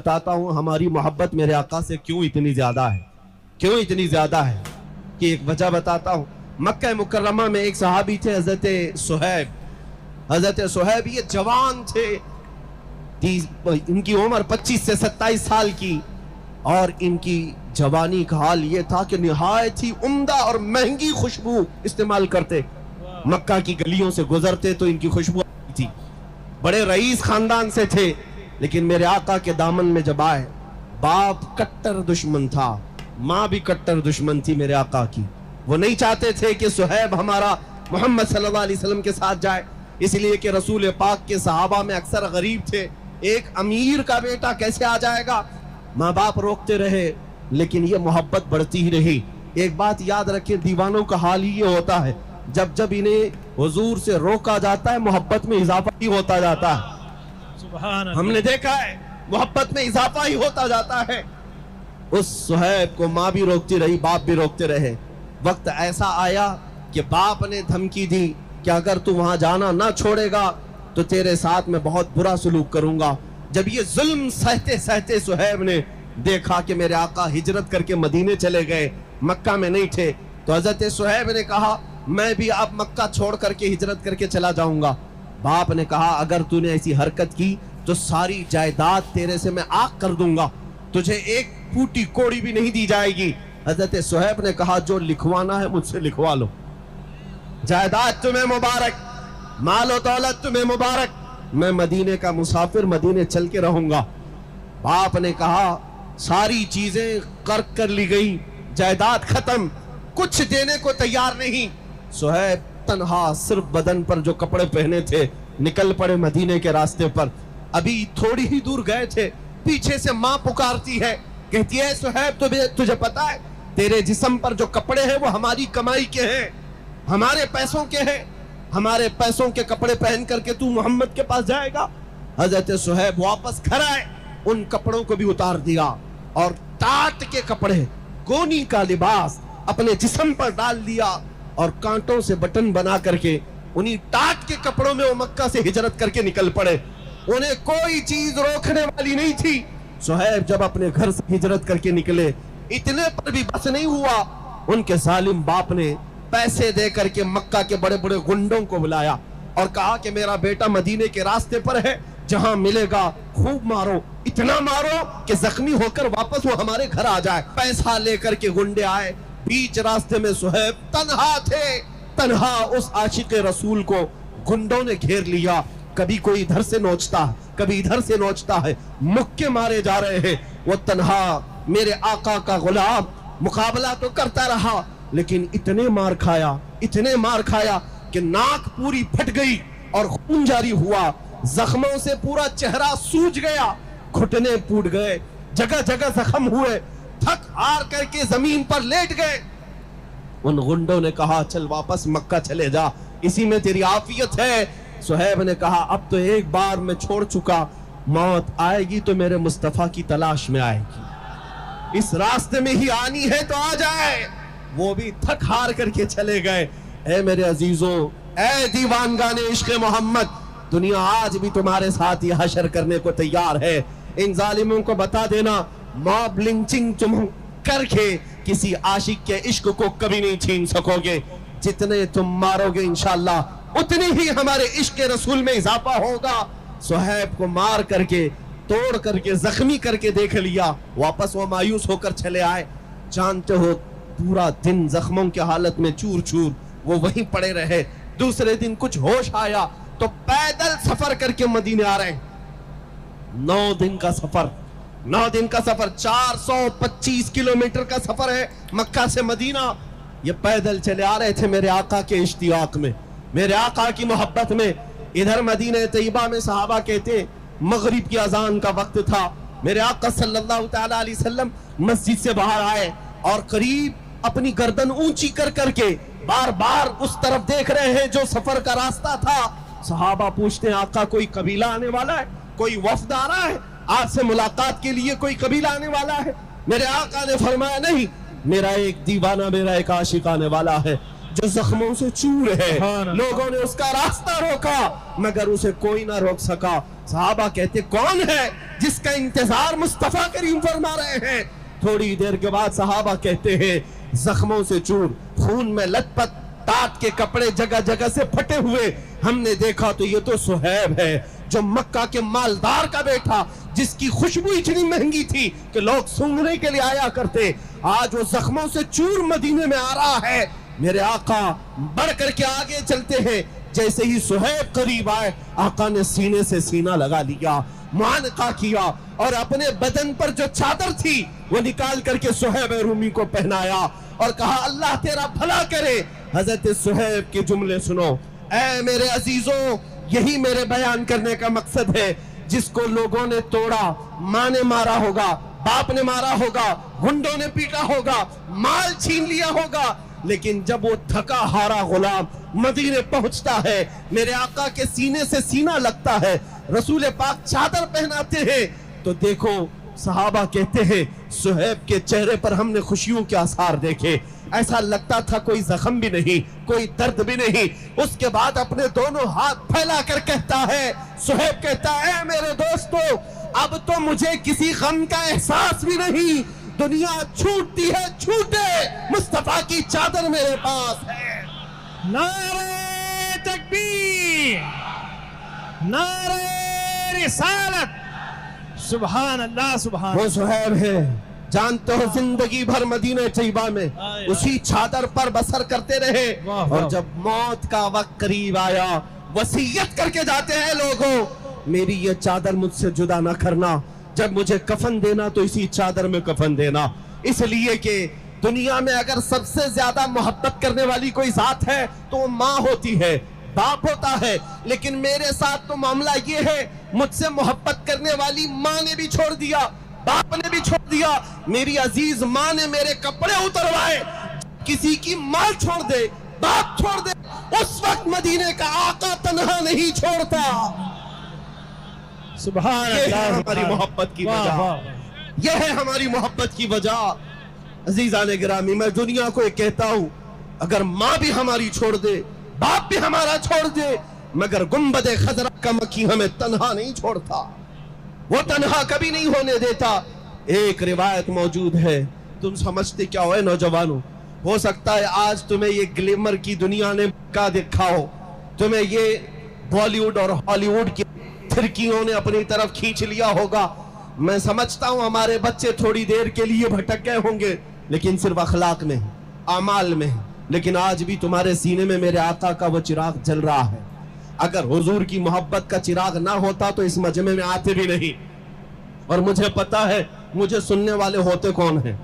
بتاتا ہوں ہماری محبت میرے آقا سے کیوں اتنی زیادہ ہے، کیوں اتنی زیادہ ہے کہ ایک وجہ بتاتا ہوں۔ مکہ مکرمہ میں ایک صحابی تھے حضرت صہیب۔ حضرت صہیب یہ جوان تھے، ان کی عمر 25 سے 27 سال کی، اور ان کی جوانی کا حال یہ تھا کہ نہایت ہی عمدہ اور مہنگی خوشبو استعمال کرتے۔ مکہ کی گلیوں سے گزرتے تو ان کی خوشبو آتی تھی۔ بڑے رئیس خاندان سے تھے، لیکن میرے آقا کے دامن میں جب آئے، باپ کٹر دشمن تھا، ماں بھی کٹر دشمن تھی میرے آقا کی۔ وہ نہیں چاہتے تھے کہ صہیب ہمارا محمد صلی اللہ علیہ وسلم کے ساتھ جائے، اس لیے کہ رسول پاک کے صحابہ میں اکثر غریب تھے، ایک امیر کا بیٹا کیسے آ جائے گا۔ ماں باپ روکتے رہے، لیکن یہ محبت بڑھتی ہی رہی۔ ایک بات یاد رکھیں، دیوانوں کا حال ہی یہ ہوتا ہے، جب جب انہیں حضور سے روکا جاتا ہے محبت میں اضافہ ہی ہوتا جاتا ہے۔ ہم نے دیکھا ہے محبت میں اضافہ ہی ہوتا جاتا ہے۔ اس صہیب کو ماں بھی روکتی رہی، باپ بھی روکتے رہے۔ وقت ایسا آیا کہ باپ نے دھمکی دی کہ اگر تو وہاں جانا نہ چھوڑے گا تو تیرے ساتھ میں بہت برا سلوک کروں گا۔ جب یہ ظلم سہتے سہتے صہیب نے دیکھا کہ میرے آقا ہجرت کر کے مدینے چلے گئے، مکہ میں نہیں تھے، تو حضرت صہیب نے کہا میں بھی اب مکہ چھوڑ کر کے ہجرت کر کے چلا جاؤں گا۔ باپ نے کہا اگر تو نے ایسی حرکت کی تو ساری جائیداد تیرے سے میں آگ کر دوں گا، تجھے ایک پھوٹی کوڑی بھی نہیں دی جائے گی۔ حضرت صہیب نے کہا جو لکھوانا ہے مجھ سے لکھوا لو، جائیداد تمہیں مبارک، مال و دولت تمہیں مبارک، میں مدینے کا مسافر مدینے چل کے رہوں گا۔ باپ نے کہا ساری چیزیں غرق کر لی گئی، جائیداد ختم، کچھ دینے کو تیار نہیں۔ صہیب تنہا صرف بدن پر جو کپڑے پہنے تھے نکل پڑے مدینے کے راستے پر۔ ابھی تھوڑی ہی دور گئے تھے، پیچھے سے ماں پکارتی ہے، کہتی ہے صہیب تجھے پتا ہے تیرے جسم پر جو کپڑے ہیں وہ ہماری کمائی کے ہیں، ہمارے پیسوں کے ہیں، ہمارے پیسوں کے کپڑے پہن کر کے تو محمد کے پاس جائے گا۔ حضرت صہیب واپس گھر آئے، ان کپڑوں کو بھی اتار دیا اور ٹاٹ کے کپڑے، گونی کا لباس اپنے جسم پر ڈال دیا اور کانٹوں سے بٹن بنا کر کے انہی ٹاٹ کے کپڑوں میں وہ مکہ سے ہجرت کر کے نکل پڑے۔ انہیں کوئی چیز روکنے والی نہیں تھی۔ صہیب جب اپنے گھر سے ہجرت کر کے نکلے، اتنے پر بھی بس نہیں ہوا، ان کے ظالم باپ نے پیسے دے کر کے مکہ کے بڑے بڑے گنڈوں کو بلایا اور کہا کہ میرا بیٹا مدینے کے راستے پر ہے، جہاں ملے گا خوب مارو، اتنا مارو کہ زخمی ہو کر واپس وہ ہمارے گھر آ جائے۔ پیسہ لے کر کے گنڈے آئے، بیچ راستے میں صہیب تنہا تھے، تنہا اس عاشق رسول کو گنڈوں نے گھیر لیا۔ کبھی کوئی ادھر سے نوچتا ہے، کبھی ادھر سے نوچتا ہے، مکے مارے جا رہے ہیں۔ وہ تنہا میرے آقا کا غلام مقابلہ تو کرتا رہا، لیکن اتنے مار کھایا کہ ناک پوری پھٹ گئی اور خون جاری ہوا، زخموں سے پورا چہرہ سوج گیا، گھٹنے پھوٹ گئے، جگہ جگہ زخم ہوئے، تھک ہار کر کے زمین پر لیٹ گئے۔ ان گنڈوں نے کہا چل واپس مکہ چلے جا، اسی میں تیری عافیت ہے۔ صہیب نے کہا اب تو ایک بار میں چھوڑ چکا، موت آئے گی تو میرے مصطفیٰ کی تلاش میں آئے گی، اس راستے میں ہی آنی ہے تو آ جائے۔ وہ بھی تھک ہار کر کے چلے گئے۔ اے میرے عزیزوں، اے دیوانگان عشق محمد، دنیا آج بھی تمہارے ساتھ یہ حشر کرنے کو تیار ہے۔ ان ظالموں کو بتا دینا موب لنچنگ تم کر کے کسی عاشق کے عشق کو کبھی نہیں چھین سکو گے، جتنے تم مارو گے انشاءاللہ اتنی ہی ہمارے عشق رسول میں اضافہ ہوگا۔ صہیب کو مار کر کے، توڑ کر کے، زخمی کر کے دیکھ لیا، واپس وہ مایوس ہو کر چلے آئے۔ جانتے ہو پورا دن زخموں کے حالت میں چور چور وہ وہیں پڑے رہے۔ دوسرے دن کچھ ہوش آیا تو پیدل سفر کر کے مدینے آ رہے ہیں۔ 9 دن کا سفر، 425 کلومیٹر کا سفر ہے مکہ سے مدینہ۔ یہ پیدل چلے آ رہے تھے میرے آقا کے اشتیاق میں، میرے آقا کی محبت میں۔ ادھر مدینہ طیبہ میں صحابہ کہتے مغرب کی اذان کا وقت تھا، میرے آقا صلی اللہ تعالیٰ علیہ وسلم مسجد سے باہر آئے اور قریب اپنی گردن اونچی کر کر کے بار بار اس طرف دیکھ رہے ہیں جو سفر کا راستہ تھا۔ صحابہ پوچھتے ہیں آقا کوئی قبیلہ آنے والا ہے، کوئی وفد آ رہا ہے، آج سے ملاقات کے لیے کوئی قبیلہ آنے والا ہے؟ میرے آقا نے فرمایا نہیں، میرا ایک دیوانہ، میرا ایک عاشق آنے والا ہے जो जख्मों से चूर है। लोगों ने उसका रास्ता रोका मगर उसे कोई ना रोक सका। सहाबा कहते कौन है जिसका इंतजार मुस्तफा करीम फरमा रहे हैं। थोड़ी देर के बाद सहाबा कहते हैं जख्मों से चूर, खून में लथपथ, तात के कपड़े जगह जगह से फटे हुए। हमने देखा तो ये तो सुहैब है जो मक्का के मालदार का बेटा, जिसकी खुशबू इतनी महंगी थी कि लोग सूंघने के लिए आया करते। आज वो जख्मों से चूर मदीने में आ रहा है। मेरे आका बढ़ करके आगे चलते हैं। जैसे ही सुहैब करीब आए आका ने सीने से सीना लगा लिया, मुआनका किया और अपने बदन पर जो चादर थी वो निकाल करके सुहैब रूमी को पहनाया और कहा अल्लाह तेरा भला करे। हजरत सुहैब के जुमले सुनो। ऐ मेरे अजीजों, यही मेरे बयान करने का मकसद है। जिसको लोगों ने तोड़ा, माँ ने मारा होगा, बाप ने मारा होगा, गुंडों ने पीटा होगा, माल छीन लिया होगा, लेकिन जब वो थका हारा गुलाम मदीने पहुंचता है, मेरे आका के सीने से सीना लगता है, रसूल पाक चादर पहनाते हैं, तो देखो सहाबा कहते हैं सुहैब के चेहरे पर हमने खुशियों के आसार देखे। ऐसा लगता था कोई जख्म भी नहीं, कोई दर्द भी नहीं। उसके बाद अपने दोनों हाथ फैला कर कहता है, सुहैब कहता है मेरे दोस्तों, अब तो मुझे किसी गम का एहसास भी नहीं। दुनिया छूटती है छूटे, मुस्तफा की चादर मेरे पास है। नारे तकबीर, नारे रिसालत, सुभान अल्लाह सुभान। वो सुहैब है, जानते हो जिंदगी भर मदीने तैयबा में उसी चादर पर बसर करते रहे। और जब मौत का वक्त करीब आया वसीयत करके जाते हैं लोगों, मेरी ये चादर मुझसे जुदा ना करना, जब मुझे कफन देना तो इसी चादर में कफन देना। इसलिए कि दुनिया में अगर सबसे ज्यादा मोहब्बत करने वाली कोई जात है तो वो माँ होती है, बाप होता है, लेकिन मेरे साथ तो मामला ये है, मुझसे मोहब्बत करने वाली माँ ने भी छोड़ दिया, बाप ने भी छोड़ दिया। मेरी अजीज माँ ने मेरे कपड़े उतरवाए। किसी की माँ छोड़ दे, बाप छोड़ दे, उस वक्त मदीने का आका तन्हा नहीं छोड़ता। सुभान ये अल्लाह, है हमारी मोहब्बत की वजह, यह है हमारी मोहब्बत की वजह। अजीजान गिरामी, मैं दुनिया को एक कहता हूँ, अगर माँ भी हमारी छोड़ दे, बाप भी हमारा छोड़ दे, मगर गुंबदे खजरा का मक्खी हमें तन्हा नहीं छोड़ता, वो तन्हा कभी नहीं होने देता। एक रिवायत मौजूद है, तुम समझते क्या हो नौजवानों, हो सकता है आज तुम्हें ये ग्लैमर की दुनिया ने का देखा हो, तुम्हें ये बॉलीवुड और हॉलीवुड की फिरकियों ने अपनी तरफ खींच लिया होगा। मैं समझता हूं हमारे बच्चे थोड़ी देर के लिए भटक गए होंगे, लेकिन सिर्फ अखलाक में, आमाल में, लेकिन आज भी तुम्हारे सीने में मेरे आका का वो चिराग जल रहा है। अगर हुजूर की मोहब्बत का चिराग ना होता तो इस मजमे में आते भी नहीं। और मुझे पता है मुझे सुनने वाले होते कौन हैं,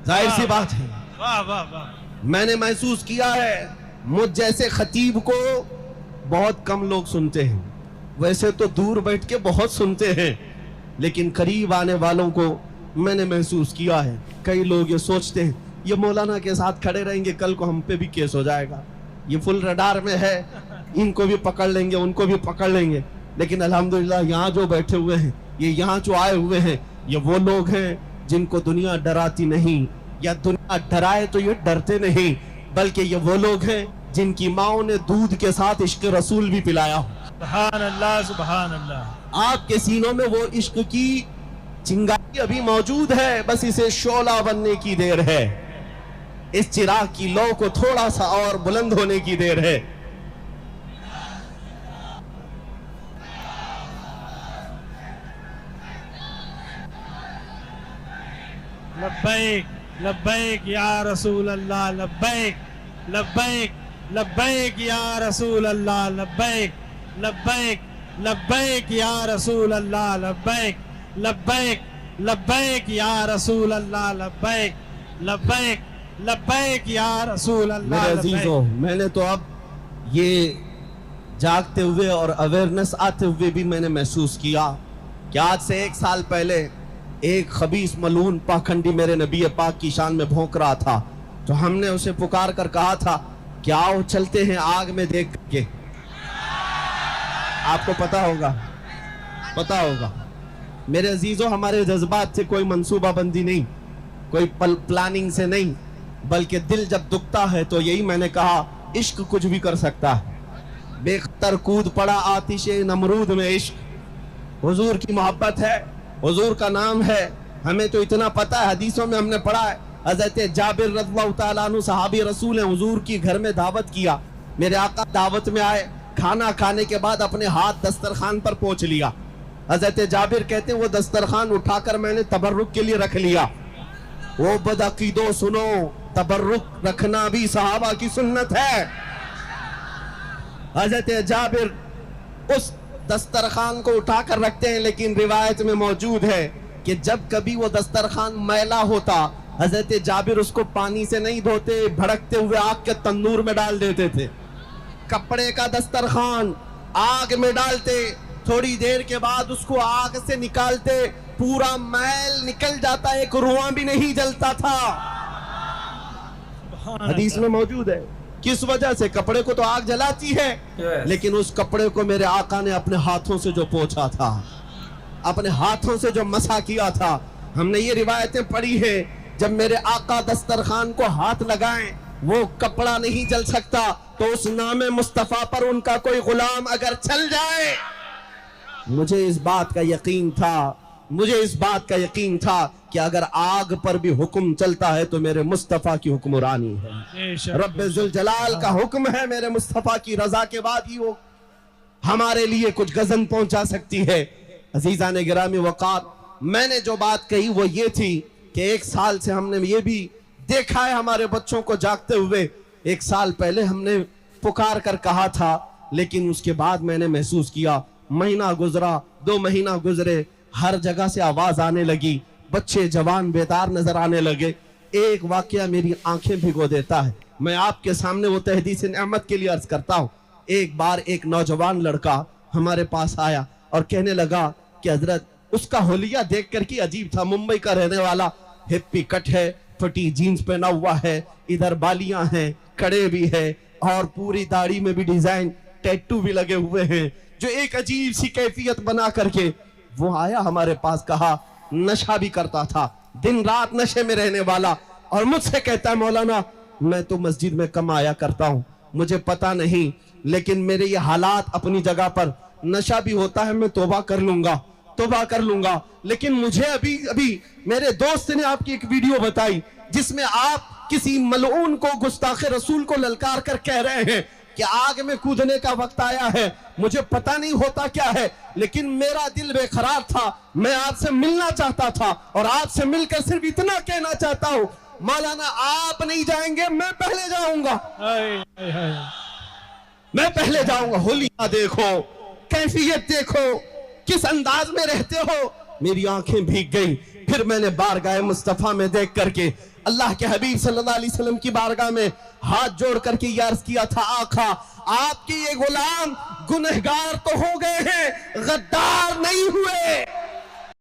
जाहिर सी बात है। वाह वाह वाह। मैंने महसूस किया है मुझ जैसे खतीब को बहुत कम लोग सुनते हैं, वैसे तो दूर बैठ के बहुत सुनते हैं, लेकिन करीब आने वालों को मैंने महसूस किया है। कई लोग ये सोचते हैं ये मौलाना के साथ खड़े रहेंगे कल को हम पे भी केस हो जाएगा, ये फुल रडार में है, इनको भी पकड़ लेंगे उनको भी पकड़ लेंगे। लेकिन अल्हम्दुलिल्लाह यहाँ जो बैठे हुए हैं, ये यहाँ जो आए हुए हैं, ये वो लोग हैं जिनको दुनिया डराती नहीं, या दुनिया डराए तो ये डरते नहीं, बल्कि ये वो लोग हैं जिनकी माओं ने दूध के साथ इश्क रसूल भी पिलाया। सुभान अल्लाह सुभान अल्लाह। आपके सीनों में वो इश्क की चिंगारी अभी मौजूद है, बस इसे शोला बनने की देर है, इस चिराग की लौ को थोड़ा सा और बुलंद होने की देर है। लब्बैक लब्बैक या रसूल अल्लाह, लब्बैक लब्बैक लब्बैक या रसूल अल्लाह, लब्बैक लब्बैक लब्बैक या रसूल अल्लाह, लब्बैक लब्बैक लब्बैक या रसूल अल्लाह, लब्बैक लब्बैक लब्बैक या रसूल अल्लाह। मेरे अजीजों, मैंने तो अब ये जागते हुए और अवेयरनेस आते हुए भी मैंने महसूस किया कि आज से 1 साल पहले एक खबीस मलून पाखंडी मेरे नबी पाक की शान में भौंक रहा था, तो हमने उसे पुकार कर कहा था कि आओ चलते हैं आग में देख के। आपको पता होगा, पता होगा मेरे अजीजों, हमारे जज्बात से कोई मंसूबा बंदी नहीं, कोई प्लानिंग से नहीं, बल्कि दिल जब दुखता है तो यही मैंने कहा, इश्क कुछ भी कर सकता है। बेखतर कूद पड़ा आतिशे नमरूद में इश्क। हुजूर की मोहब्बत है, हुजूर का नाम है, हमें तो इतना पता है, हदीसों में हमने पढ़ा है। हज़रत जाबिर रज़ियल्लाहु तआला अन्हु सहाबी रसूल हैं, हुजूर की घर में दावत किया, मेरे आका दावत में आए, खाना खाने के बाद अपने हाथ दस्तरखान पर पहुंच लिया। हज़रत जाबिर कहते हैं वो दस्तरखान उठाकर मैंने तबर्रुक के लिए रख लिया। वो बदअकीदो सुनो, तबर्रुक रखना भी सहाबा की सुन्नत है। हज़रत जाबिर उस दस्तरखान को उठाकर रखते हैं, लेकिन रिवायत में मौजूद है कि जब कभी वो दस्तरखान मैला होता, हज़रत जाबिर उसको पानी से नहीं धोते, भड़कते हुए आग के तंदूर में डाल देते थे। कपड़े का दस्तरखान आग में डालते, थोड़ी देर के बाद उसको आग से निकालते, पूरा मैल निकल जाता, एक रुआं भी नहीं जलता था। हदीस में मौजूद है। किस वजह से? कपड़े को तो आग जलाती है, लेकिन उस कपड़े को मेरे आका ने अपने हाथों से जो पोंछा था, अपने हाथों से जो मसा किया था। हमने ये रिवायतें पढ़ी है, जब मेरे आका दस्तरखान को हाथ लगाएं वो कपड़ा नहीं जल सकता, तो उस नामे मुस्तफा पर उनका कोई गुलाम अगर चल जाए, मुझे इस बात का यकीन था, मुझे इस बात का यकीन था कि अगर आग पर भी हुक्म चलता है तो मेरे मुस्तफा की हुक्मरानी है। रब्बे जुल जलाल का हुक्म है, मेरे मुस्तफा की रजा के बाद ही वो हमारे लिए कुछ गजन पहुंचा सकती है। अजीजा ने गिरामी वकार, मैंने जो बात कही वो ये थी कि 1 साल से हमने ये भी देखा है हमारे बच्चों को जागते हुए। 1 साल पहले हमने पुकार कर कहा था, लेकिन उसके बाद मैंने महसूस किया, महीना गुजरा, 2 महीना गुजरे, हर जगह से आवाज आने लगी, बच्चे जवान बेदार नजर आने लगे। एक वाकया मेरी आंखें भिगो देता है, मैं आपके सामने वो तहदीस नेमत के लिए अर्ज करता हूँ। एक बार एक नौजवान लड़का हमारे पास आया और कहने लगा कि हजरत, उसका होलिया देख कर के अजीब था, मुंबई का रहने वाला, हिप्पी कट है, फटी जीन्स पहना हुआ है, इधर बालियां हैं, कड़े भी है, और पूरी दाढ़ी में भी डिजाइन, टैटू भी लगे हुए हैं, जो एक अजीब सी कैफियत बना करके वो आया हमारे पास। कहा नशा भी करता था, दिन रात नशे में रहने वाला, और मुझसे कहता है मौलाना मैं तो मस्जिद में कम आया करता हूँ, मुझे पता नहीं, लेकिन मेरे ये हालात अपनी जगह पर, नशा भी होता है, मैं तौबा कर लूंगा, लेकिन मुझे अभी मेरे दोस्त ने आपकी एक वीडियो बताई जिसमें आप किसी मलऊन को, गुस्ताखे रसूल को ललकार कर कह रहे हैं कि आग में कूदने का वक्त आया है। मुझे पता नहीं होता क्या है, लेकिन मेरा दिल बेकरार था, मैं आपसे मिलना चाहता था, और आपसे मिलकर सिर्फ इतना कहना चाहता हूं, मौलाना आप नहीं जाएंगे, मैं पहले जाऊंगा, मैं पहले जाऊंगा। होलिया देखो, कैफियत देखो, किस अंदाज में रहते हो। मेरी आंखें भीग गई। फिर मैंने बारगाह मुस्तफा में देख करके अल्लाह के हबीब सल्लल्लाहु अलैहि वसल्लम की बारगाह में हाथ जोड़ करके ये अर्ज किया था, आका आपके ये गुलाम गुनहगार तो हो गए हैं, गद्दार नहीं हुए।